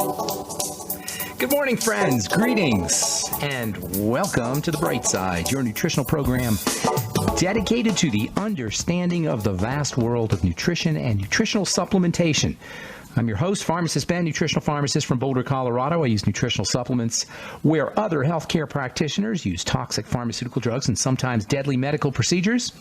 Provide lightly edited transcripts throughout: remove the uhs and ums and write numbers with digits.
Good morning, friends. Greetings and welcome to The Bright Side, your nutritional program dedicated to the understanding of the vast world of nutrition and nutritional supplementation. I'm your host, Pharmacist Ben, nutritional pharmacist from Boulder, Colorado. I use nutritional supplements where other healthcare practitioners use toxic pharmaceutical drugs and sometimes deadly medical procedures.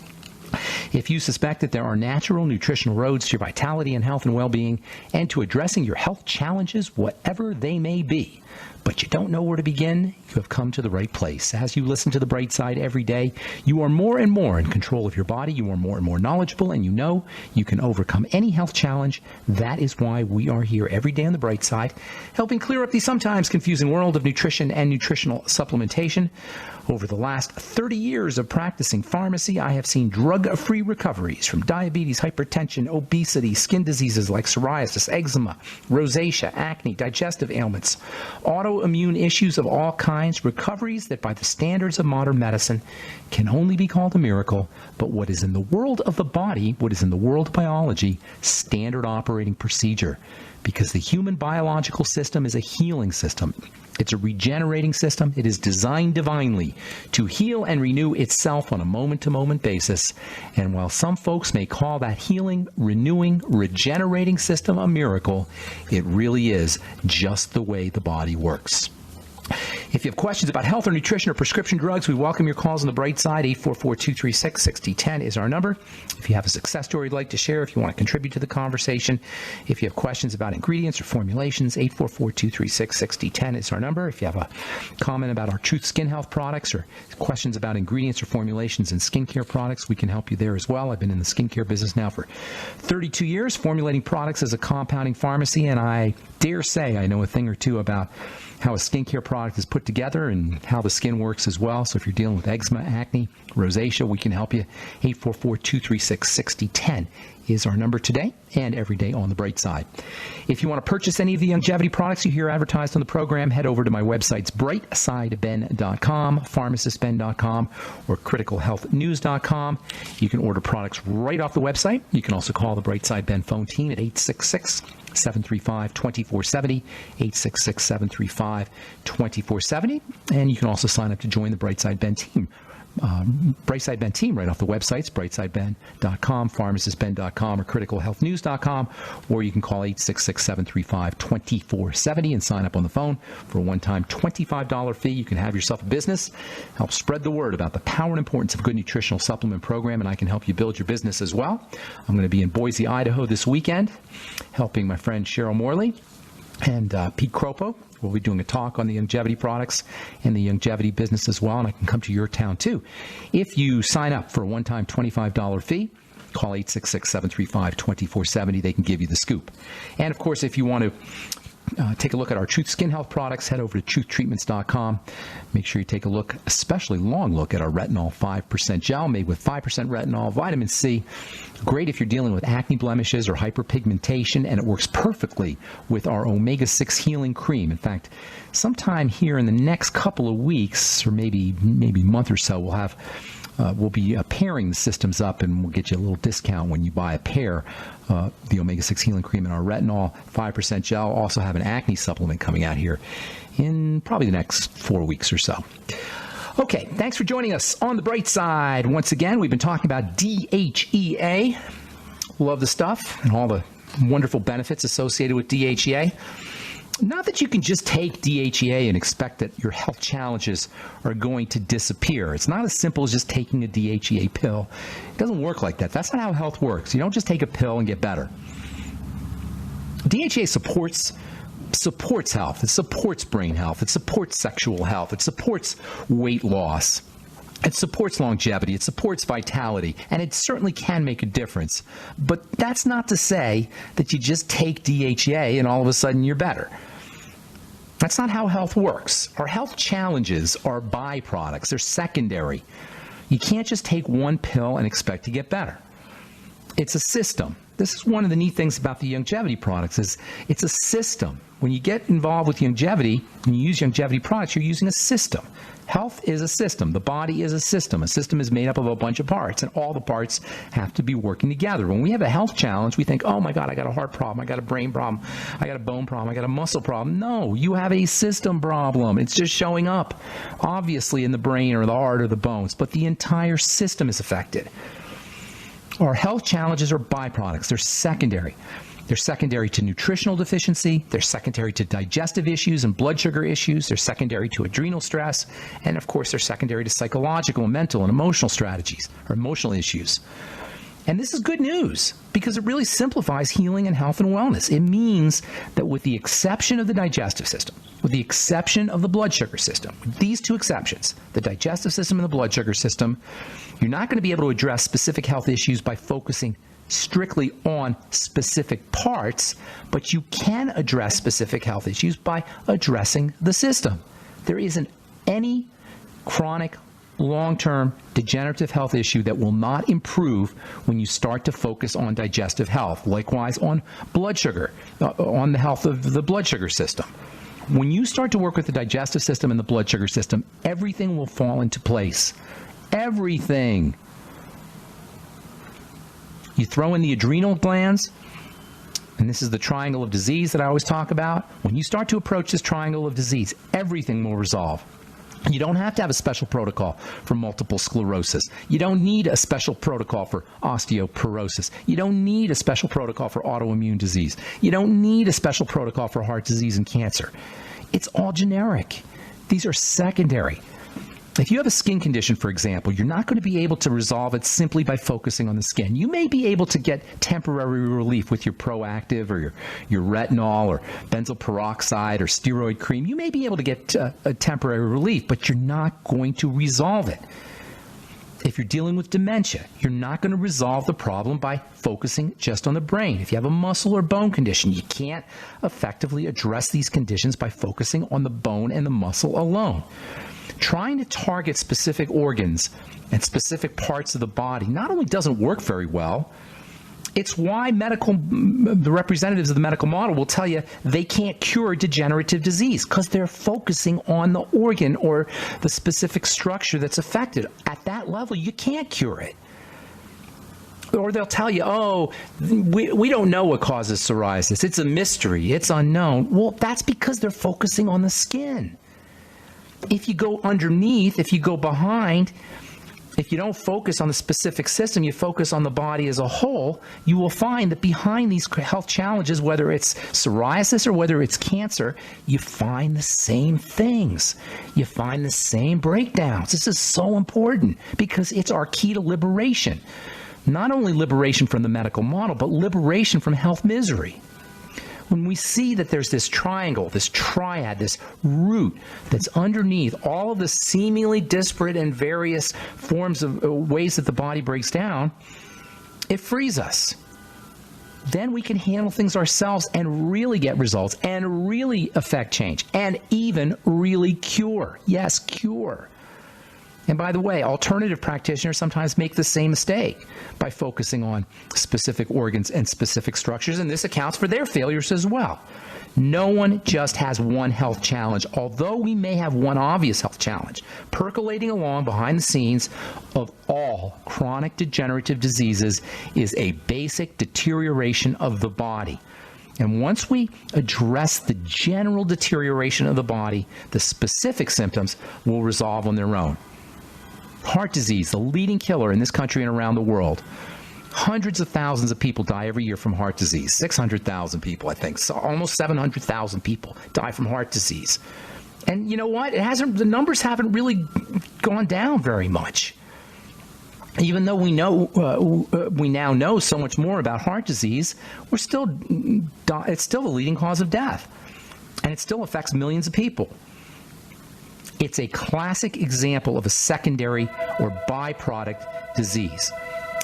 If you suspect that there are natural nutritional roads to your vitality and health and well-being and to addressing your health challenges, whatever they may be, but you don't know where to begin, you have come to the right place. As you listen to The Bright Side every day, you are more and more in control of your body, you are more and more knowledgeable, and you know you can overcome any health challenge. That is why we are here every day on The Bright Side, helping clear up the sometimes confusing world of nutrition and nutritional supplementation. Over the last 30 years of practicing pharmacy, I have seen drug-free recoveries from diabetes, hypertension, obesity, skin diseases like psoriasis, eczema, rosacea, acne, digestive ailments, autoimmune issues of all kinds, recoveries that by the standards of modern medicine can only be called a miracle, but what is in the world of the body, what is in the world of biology, standard operating procedure. Because the human biological system is a healing system. It's a regenerating system. It is designed divinely to heal and renew itself on a moment-to-moment basis. And while some folks may call that healing, renewing, regenerating system a miracle, it really is just the way the body works. If you have questions about health or nutrition or prescription drugs, we welcome your calls on The Bright Side. 844-236-6010 is our number. If you have a success story you'd like to share, if you want to contribute to the conversation, if you have questions about ingredients or formulations, 844-236-6010 is our number. If you have a comment about our Truth Skin Health products or questions about ingredients or formulations in skincare products, we can help you there as well. I've been in the skincare business now for 32 years, formulating products as a compounding pharmacy, and I dare say I know a thing or two about how a skincare product is put together and how the skin works as well. So if you're dealing with eczema, acne, rosacea, we can help you. 844-236-6010 is our number today and every day on The Bright Side. If you want to purchase any of the longevity products you hear advertised on the program, head over to my websites, brightsideben.com, pharmacistben.com, or criticalhealthnews.com. You can order products right off the website. You can also call the Bright Side Ben phone team at 866-735-2470, 866-735-2470. And you can also sign up to join the Bright Side Ben team. Bright Side Ben team right off the websites, brightsideben.com, pharmacistben.com, or criticalhealthnews.com, or you can call 866-735-2470 and sign up on the phone for a one-time $25 fee. You can have yourself a business, help spread the word about the power and importance of a good nutritional supplement program, and I can help you build your business as well. I'm going to be in Boise, Idaho this weekend, helping my friend Cheryl Morley and Pete Kropo. We'll be doing a talk on the longevity products and the longevity business as well, and I can come to your town too. If you sign up for a one-time $25 fee, call 866-735-2470. They can give you the scoop. And, of course, if you want to take a look at our Truth Skin Health products, head over to truthtreatments.com. Make sure you take a look, especially long look, at our retinol 5% gel made with 5% retinol, vitamin C. Great if you're dealing with acne blemishes or hyperpigmentation, and it works perfectly with our omega-6 healing cream. In fact, sometime here in the next couple of weeks, or maybe month or so, we'll be pairing the systems up, and we'll get you a little discount when you buy a pair. The omega-6 healing cream and our retinol 5% gel. Also have an acne supplement coming out here in probably the next 4 weeks or so. Okay, thanks for joining us on The Bright Side. Once again, we've been talking about DHEA. Love the stuff and all the wonderful benefits associated with DHEA. Not that you can just take DHEA and expect that your health challenges are going to disappear. It's not as simple as just taking a DHEA pill. It doesn't work like that. That's not how health works. You don't just take a pill and get better. DHEA supports health. It supports brain health. It supports sexual health. It supports weight loss. It supports longevity. It supports vitality. And it certainly can make a difference. But that's not to say that you just take DHEA and all of a sudden you're better. That's not how health works. Our health challenges are byproducts. They're secondary. You can't just take one pill and expect to get better. It's a system. This is one of the neat things about the longevity products is it's a system. When you get involved with longevity and you use longevity products, you're using a system. Health is a system. The body is a system. A system is made up of a bunch of parts, and all the parts have to be working together. When we have a health challenge, we think, oh my God, I got a heart problem, I got a brain problem, I got a bone problem, I got a muscle problem. No, you have a system problem. It's just showing up, obviously, in the brain or the heart or the bones, but the entire system is affected. Our health challenges are byproducts. They're secondary. They're secondary to nutritional deficiency. They're secondary to digestive issues and blood sugar issues. They're secondary to adrenal stress. And of course, they're secondary to psychological, mental, and emotional strategies or emotional issues. And this is good news because it really simplifies healing and health and wellness. It means that with the exception of the digestive system, with the exception of the blood sugar system, with these two exceptions, the digestive system and the blood sugar system, you're not going to be able to address specific health issues by focusing strictly on specific parts, but you can address specific health issues by addressing the system. There isn't any chronic, long-term degenerative health issue that will not improve when you start to focus on digestive health. Likewise on blood sugar, on the health of the blood sugar system. When you start to work with the digestive system and the blood sugar system, everything will fall into place. Everything. You throw in the adrenal glands, and this is the triangle of disease that I always talk about. When you start to approach this triangle of disease, everything will resolve. You don't have to have a special protocol for multiple sclerosis. You don't need a special protocol for osteoporosis. You don't need a special protocol for autoimmune disease. You don't need a special protocol for heart disease and cancer. It's all generic. These are secondary. If you have a skin condition, for example, you're not going to be able to resolve it simply by focusing on the skin. You may be able to get temporary relief with your Proactive or your retinol or benzoyl peroxide or steroid cream. You may be able to get a temporary relief, but you're not going to resolve it. If you're dealing with dementia, you're not going to resolve the problem by focusing just on the brain. If you have a muscle or bone condition, you can't effectively address these conditions by focusing on the bone and the muscle alone. Trying to target specific organs and specific parts of the body not only doesn't work very well, it's why the representatives of the medical model will tell you they can't cure degenerative disease because they're focusing on the organ or the specific structure that's affected. At that level, you can't cure it. Or they'll tell you, oh, we don't know what causes psoriasis. It's a mystery. It's unknown. Well, that's because they're focusing on the skin. If you go underneath, if you go behind, if you don't focus on the specific system, you focus on the body as a whole, you will find that behind these health challenges, whether it's psoriasis or whether it's cancer, you find the same things. You find the same breakdowns. This is so important because it's our key to liberation. Not only liberation from the medical model, but liberation from health misery. When we see that there's this triangle, this triad, this root that's underneath all of the seemingly disparate and various forms of ways that the body breaks down, it frees us. Then we can handle things ourselves and really get results and really affect change and even really cure. Yes, cure. And by the way, alternative practitioners sometimes make the same mistake by focusing on specific organs and specific structures, and this accounts for their failures as well. No one just has one health challenge, although we may have one obvious health challenge. Percolating along behind the scenes of all chronic degenerative diseases is a basic deterioration of the body. And once we address the general deterioration of the body, the specific symptoms will resolve on their own. Heart disease, the leading killer in this country and around the world. Hundreds of thousands of people die every year from heart disease. 600,000 people, I think. So almost 700,000 people die from heart disease. And you know what? The numbers haven't really gone down very much. Even though we now know so much more about heart disease, it's still the leading cause of death. And it still affects millions of people. It's a classic example of a secondary or byproduct disease.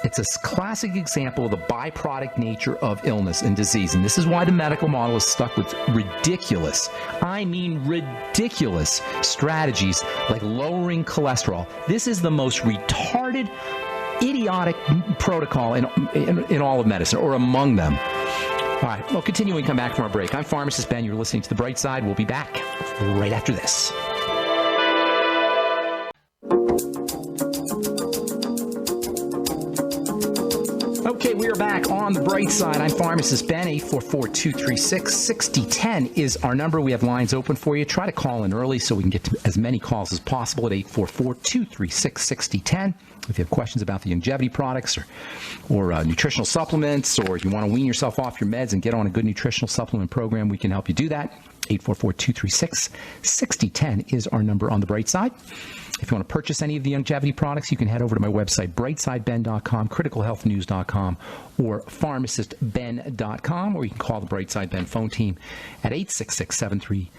It's a classic example of the byproduct nature of illness and disease. And this is why the medical model is stuck with ridiculous, I mean ridiculous strategies like lowering cholesterol. This is the most retarded, idiotic protocol in all of medicine, or among them. All right, well, continuing to come back from our break. I'm Pharmacist Ben. You're listening to The Bright Side. We'll be back right after this. Okay, we are back on The Bright Side. I'm Pharmacist Ben. 844-236-6010 is our number. We have lines open for you. Try to call in early so we can get to as many calls as possible at 844-236-6010. If you have questions about the longevity products or nutritional supplements, or you want to wean yourself off your meds and get on a good nutritional supplement program, we can help you do that. 844-236-6010 is our number on The Bright Side. If you want to purchase any of the longevity products, you can head over to my website, brightsideben.com, criticalhealthnews.com, or pharmacistben.com, or you can call the Brightside Ben phone team at 866-735-2470,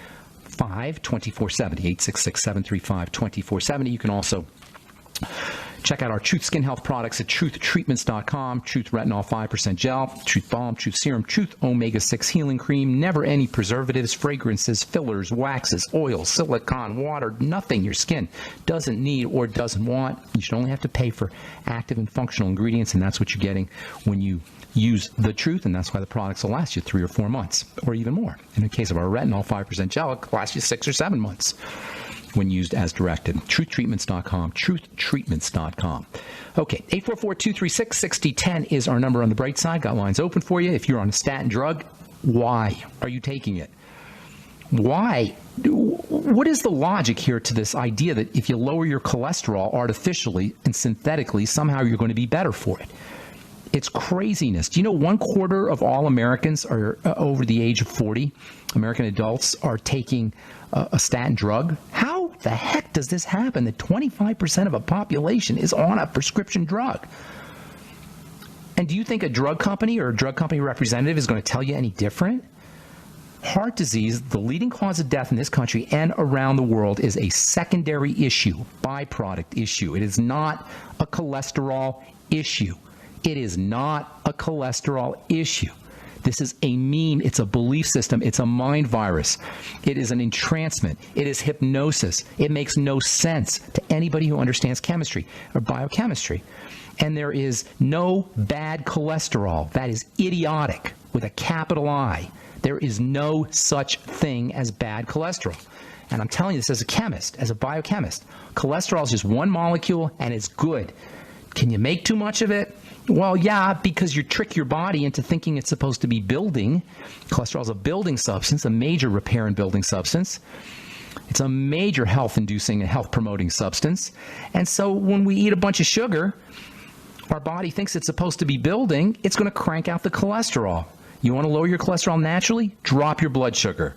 866-735-2470. You can also check out our Truth Skin Health products at truthtreatments.com, Truth Retinol 5% Gel, Truth Balm, Truth Serum, Truth Omega-6 Healing Cream, never any preservatives, fragrances, fillers, waxes, oils, silicone, water, nothing your skin doesn't need or doesn't want. You should only have to pay for active and functional ingredients, and that's what you're getting when you use the Truth, and that's why the products will last you 3 or 4 months, or even more. In the case of our Retinol 5% Gel, it will last you 6 or 7 months. When used as directed. Truthtreatments.com, truthtreatments.com. Okay, 844-236-6010 is our number on The Bright Side. Got lines open for you. If you're on a statin drug, why are you taking it? Why? What is the logic here to this idea that if you lower your cholesterol artificially and synthetically, somehow you're going to be better for it? It's craziness. Do you know 1/4 of all Americans are over the age of 40? American adults are taking a statin drug. How the heck does this happen that 25% of a population is on a prescription drug? And do you think a drug company or a drug company representative is going to tell you any different? Heart disease, the leading cause of death in this country and around the world, is a secondary issue, byproduct issue. It is not a cholesterol issue. It is not a cholesterol issue. This is a meme. It's a belief system. It's a mind virus. It is an entrancement. It is hypnosis. It makes no sense to anybody who understands chemistry or biochemistry. And there is no bad cholesterol. That is idiotic with a capital I. There is no such thing as bad cholesterol. And I'm telling you this as a chemist, as a biochemist. Cholesterol is just one molecule, and it's good. Can you make too much of it? Well, yeah, because you trick your body into thinking it's supposed to be building. Cholesterol is a building substance, a major repair and building substance. It's a major health-inducing and health-promoting substance. And so when we eat a bunch of sugar, our body thinks it's supposed to be building. It's going to crank out the cholesterol. You want to lower your cholesterol naturally? Drop your blood sugar.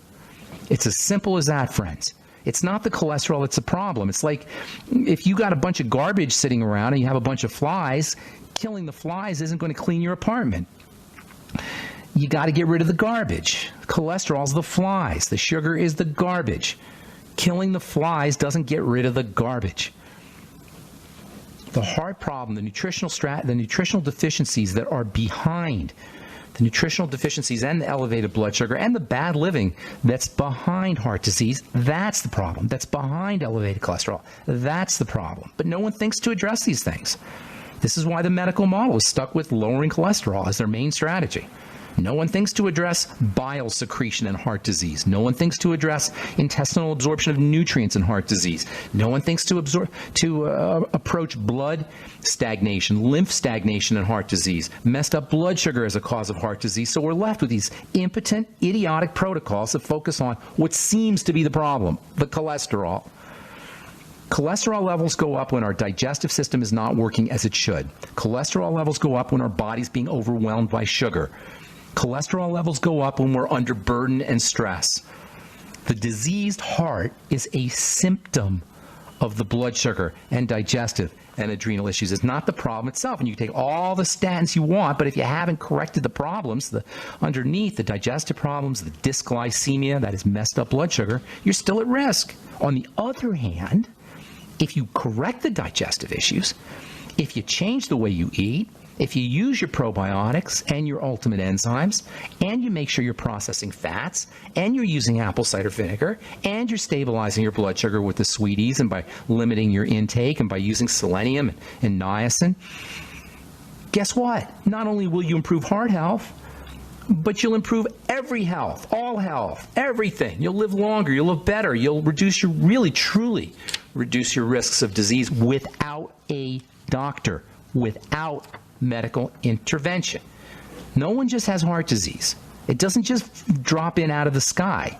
It's as simple as that, friends. It's not the cholesterol that's a problem. It's like if you got a bunch of garbage sitting around and you have a bunch of flies, killing the flies isn't going to clean your apartment. You got to get rid of the garbage. Cholesterol is the flies. The sugar is the garbage. Killing the flies doesn't get rid of the garbage. The heart problem, the nutritional deficiencies that are behind the nutritional deficiencies and the elevated blood sugar and the bad living that's behind heart disease, that's the problem. That's behind elevated cholesterol. That's the problem. But no one thinks to address these things. This is why the medical model is stuck with lowering cholesterol as their main strategy. No one thinks to address bile secretion in heart disease. No one thinks to address intestinal absorption of nutrients in heart disease. No one thinks to approach blood stagnation, lymph stagnation in heart disease, messed up blood sugar as a cause of heart disease. So we're left with these impotent, idiotic protocols that focus on what seems to be the problem, the cholesterol. Cholesterol levels go up when our digestive system is not working as it should. Cholesterol levels go up when our body's being overwhelmed by sugar. Cholesterol levels go up when we're under burden and stress. The diseased heart is a symptom of the blood sugar and digestive and adrenal issues. It's not the problem itself. And you can take all the statins you want, but if you haven't corrected the problems, underneath the digestive problems, the dysglycemia, that is messed up blood sugar, you're still at risk. On the other hand, if you correct the digestive issues, if you change the way you eat, If you use your probiotics and your ultimate enzymes, and you make sure you're processing fats, and you're using apple cider vinegar, and you're stabilizing your blood sugar with the sweeties, and by limiting your intake, and by using selenium and niacin, guess what? Not only will you improve heart health, but you'll improve every health, all health, everything. You'll live longer, you'll live better, you'll really, truly reduce your risks of disease without a doctor, without medical intervention. No one just has heart disease. It doesn't just drop in out of the sky.